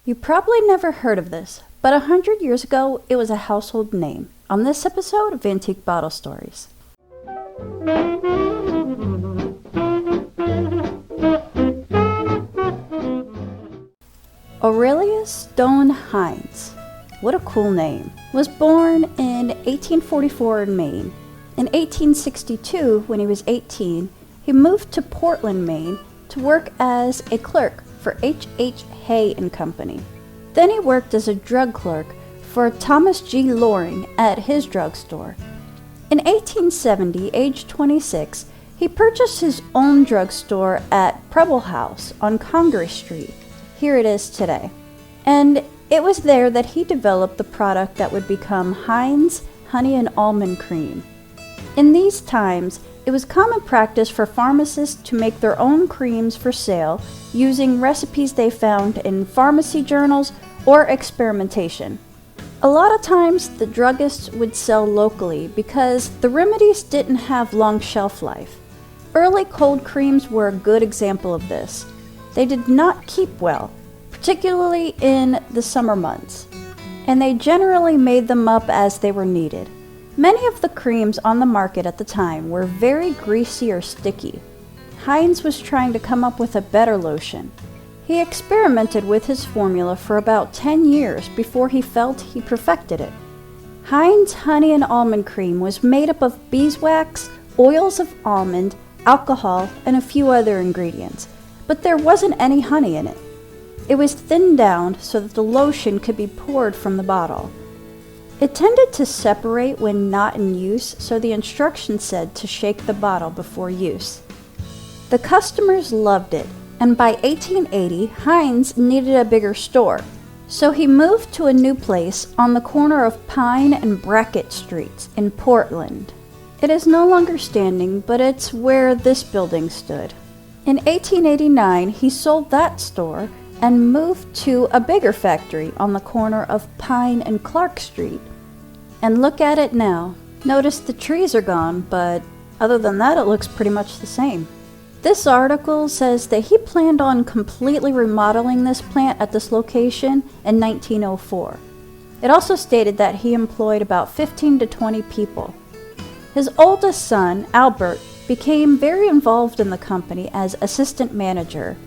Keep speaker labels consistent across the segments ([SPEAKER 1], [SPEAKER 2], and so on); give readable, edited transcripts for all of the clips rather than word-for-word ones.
[SPEAKER 1] You probably never heard of this, but 100 years ago, it was a household name. On this episode of Antique Bottle Stories. Aurelius Stone Hinds, what a cool name, was born in 1844 in Maine. In 1862, when he was 18, he moved to Portland, Maine to work as a clerk for H. Hay and Company. Then he worked as a drug clerk for Thomas G. Loring at his drugstore. In 1870, age 26, he purchased his own drugstore at Preble House on Congress Street. Here it is today. And it was there that he developed the product that would become Hinds Honey and Almond Cream. In these times, it was common practice for pharmacists to make their own creams for sale using recipes they found in pharmacy journals or experimentation. A lot of times, the druggists would sell locally because the remedies didn't have long shelf life. Early cold creams were a good example of this. They did not keep well, particularly in the summer months, and they generally made them up as they were needed. Many of the creams on the market at the time were very greasy or sticky. Hinds was trying to come up with a better lotion. He experimented with his formula for about 10 years before he felt he perfected it. Hinds Honey and Almond Cream was made up of beeswax, oils of almond, alcohol, and a few other ingredients, but there wasn't any honey in it. It was thinned down so that the lotion could be poured from the bottle. It tended to separate when not in use, so the instructions said to shake the bottle before use. The customers loved it, and by 1880, Hinds needed a bigger store, so he moved to a new place on the corner of Pine and Brackett Streets in Portland. It is no longer standing, but it's where this building stood. In 1889, he sold that store and moved to a bigger factory on the corner of Pine and Clark Street. And look at it now. Notice the trees are gone, but other than that, it looks pretty much the same. This article says that he planned on completely remodeling this plant at this location in 1904. It also stated that he employed about 15 to 20 people. His oldest son, Albert, became very involved in the company as assistant manager.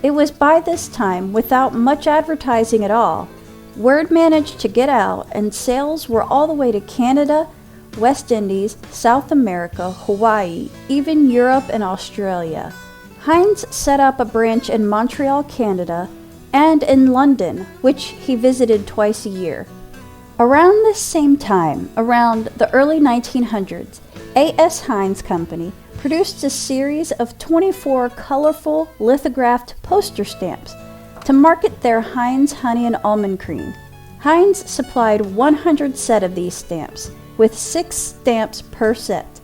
[SPEAKER 1] It was by this time, without much advertising at all, word managed to get out and sales were all the way to Canada, West Indies, South America, Hawaii, even Europe and Australia. Hinds set up a branch in Montreal, Canada, and in London, which he visited twice a year. Around this same time, around the early 1900s, A.S. Hinds Company produced a series of 24 colorful lithographed poster stamps to market their Hinds Honey and Almond Cream. Hinds supplied 100 set of these stamps, with 6 stamps per set,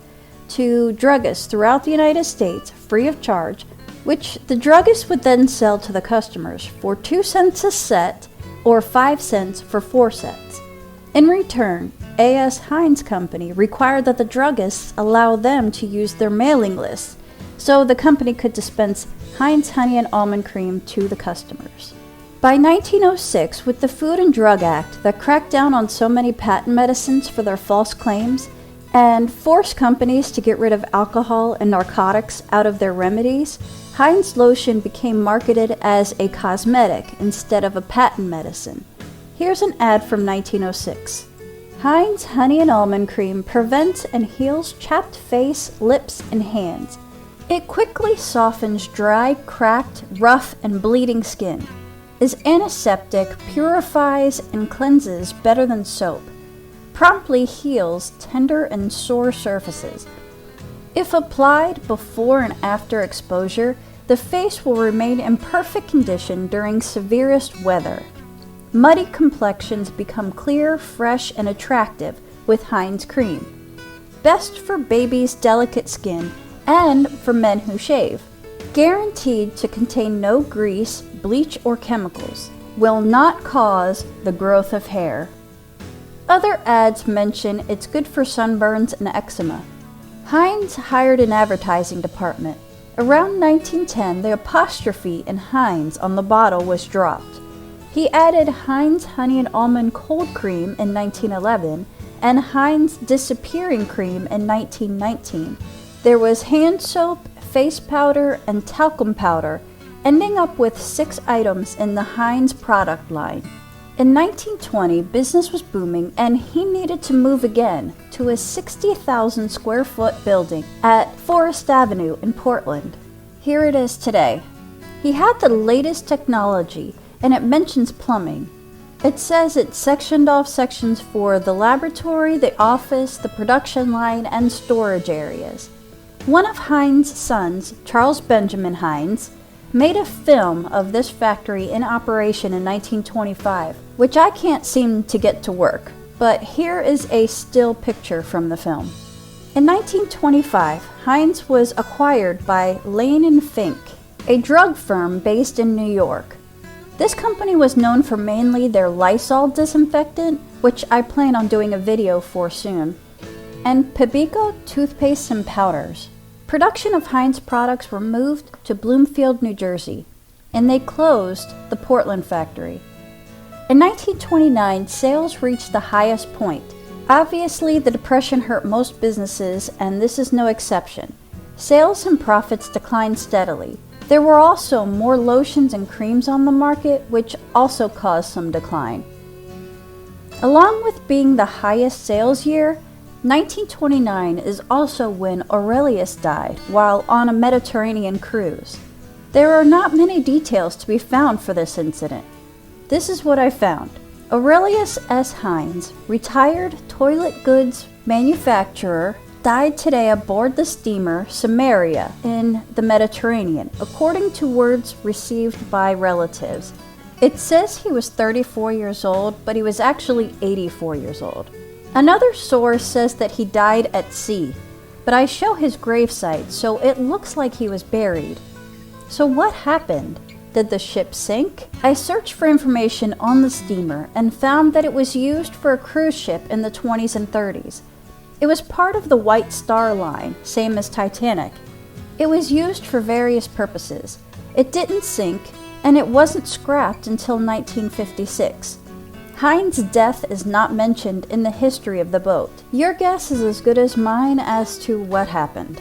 [SPEAKER 1] to druggists throughout the United States free of charge, which the druggists would then sell to the customers for 2 cents a set or 5 cents for 4 sets. In return, A.S. Hinds Company required that the druggists allow them to use their mailing lists, so the company could dispense Hinds Honey and Almond Cream to the customers. By 1906, with the Food and Drug Act that cracked down on so many patent medicines for their false claims and forced companies to get rid of alcohol and narcotics out of their remedies, Hinds lotion became marketed as a cosmetic instead of a patent medicine. Here's an ad from 1906. Hinds Honey and Almond Cream prevents and heals chapped face, lips, and hands. It quickly softens dry, cracked, rough, and bleeding skin. Is antiseptic, purifies, and cleanses better than soap. Promptly heals tender and sore surfaces. If applied before and after exposure, the face will remain in perfect condition during severest weather. Muddy complexions become clear, fresh, and attractive with Hinds Cream. Best for babies' delicate skin and for men who shave. Guaranteed to contain no grease, bleach, or chemicals. Will not cause the growth of hair. Other ads mention it's good for sunburns and eczema. Hinds hired an advertising department. Around 1910, the apostrophe in Hinds on the bottle was dropped. He added Hinds Honey and Almond Cold Cream in 1911 and Hinds Disappearing Cream in 1919. There was hand soap, face powder, and talcum powder, ending up with 6 items in the Hinds product line. In 1920, business was booming and he needed to move again to his 60,000 square foot building at Forest Avenue in Portland. Here it is today. He had the latest technology and it mentions plumbing. It says it sectioned off sections for the laboratory, the office, the production line, and storage areas. One of Hinds' sons, Charles Benjamin Hinds, made a film of this factory in operation in 1925, which I can't seem to get to work, but here is a still picture from the film. In 1925, Hinds was acquired by Lane & Fink, a drug firm based in New York. This company was known for mainly their Lysol disinfectant, which I plan on doing a video for soon, and Pebico toothpaste and powders. Production of Hinds products were moved to Bloomfield, New Jersey, and they closed the Portland factory. In 1929, sales reached the highest point. Obviously, the Depression hurt most businesses, and this is no exception. Sales and profits declined steadily. There were also more lotions and creams on the market, which also caused some decline. Along with being the highest sales year, 1929 is also when Aurelius died while on a Mediterranean cruise. There are not many details to be found for this incident. This is what I found. Aurelius S. Hinds, retired toilet goods manufacturer, died today aboard the steamer Samaria in the Mediterranean, according to words received by relatives. It says he was 34 years old, but he was actually 84 years old. Another source says that he died at sea, but I show his gravesite, so it looks like he was buried. So what happened? Did the ship sink? I searched for information on the steamer and found that it was used for a cruise ship in the 20s and 30s. It was part of the White Star Line, same as Titanic. It was used for various purposes. It didn't sink, and it wasn't scrapped until 1956. Hinds' death is not mentioned in the history of the boat. Your guess is as good as mine as to what happened.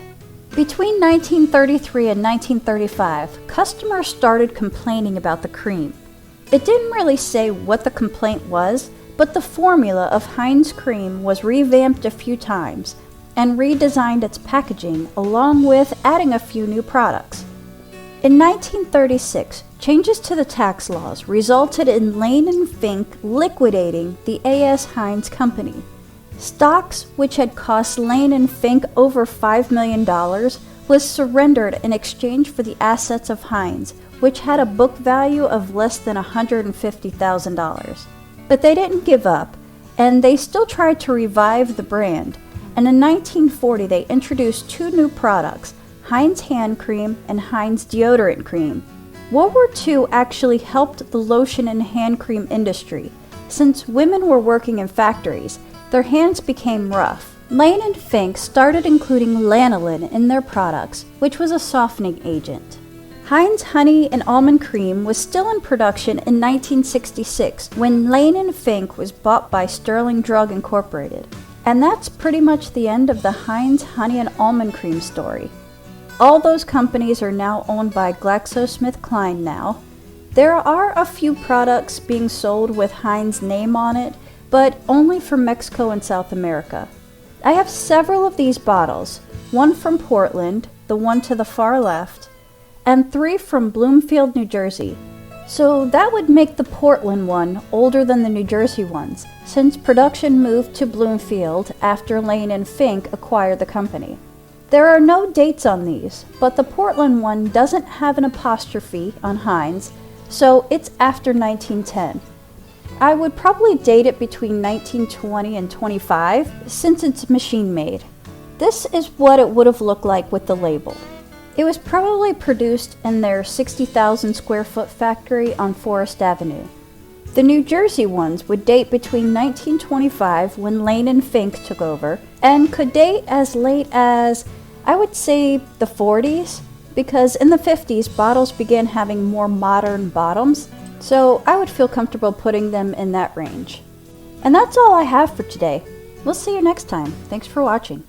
[SPEAKER 1] Between 1933 and 1935, customers started complaining about the cream. It didn't really say what the complaint was, but the formula of Hinds cream was revamped a few times and redesigned its packaging along with adding a few new products. In 1936, changes to the tax laws resulted in Lane & Fink liquidating the A.S. Hinds Company. Stocks, which had cost Lane & Fink over $5 million, was surrendered in exchange for the assets of Hinds, which had a book value of less than $150,000. But they didn't give up, and they still tried to revive the brand, and in 1940 they introduced 2 new products, Hinds Hand Cream and Hinds Deodorant Cream. World War II actually helped the lotion and hand cream industry. Since women were working in factories, their hands became rough. Lane & Fink started including lanolin in their products, which was a softening agent. Hinds Honey and Almond Cream was still in production in 1966 when Lane & Fink was bought by Sterling Drug Incorporated. And that's pretty much the end of the Hinds Honey and Almond Cream story. All those companies are now owned by GlaxoSmithKline now. There are a few products being sold with Hinds' name on it, but only from Mexico and South America. I have several of these bottles, one from Portland, the one to the far left, and 3 from Bloomfield, New Jersey. So that would make the Portland one older than the New Jersey ones, since production moved to Bloomfield after Lane & Fink acquired the company. There are no dates on these, but the Portland one doesn't have an apostrophe on Hinds, so it's after 1910. I would probably date it between 1920 and 25, since it's machine made. This is what it would have looked like with the label. It was probably produced in their 60,000 square foot factory on Forest Avenue. The New Jersey ones would date between 1925, when Lane & Fink took over, and could date as late as, I would say, the 40s, because in the 50s, bottles began having more modern bottoms, So I would feel comfortable putting them in that range. And that's all I have for today. We'll see you next time. Thanks for watching.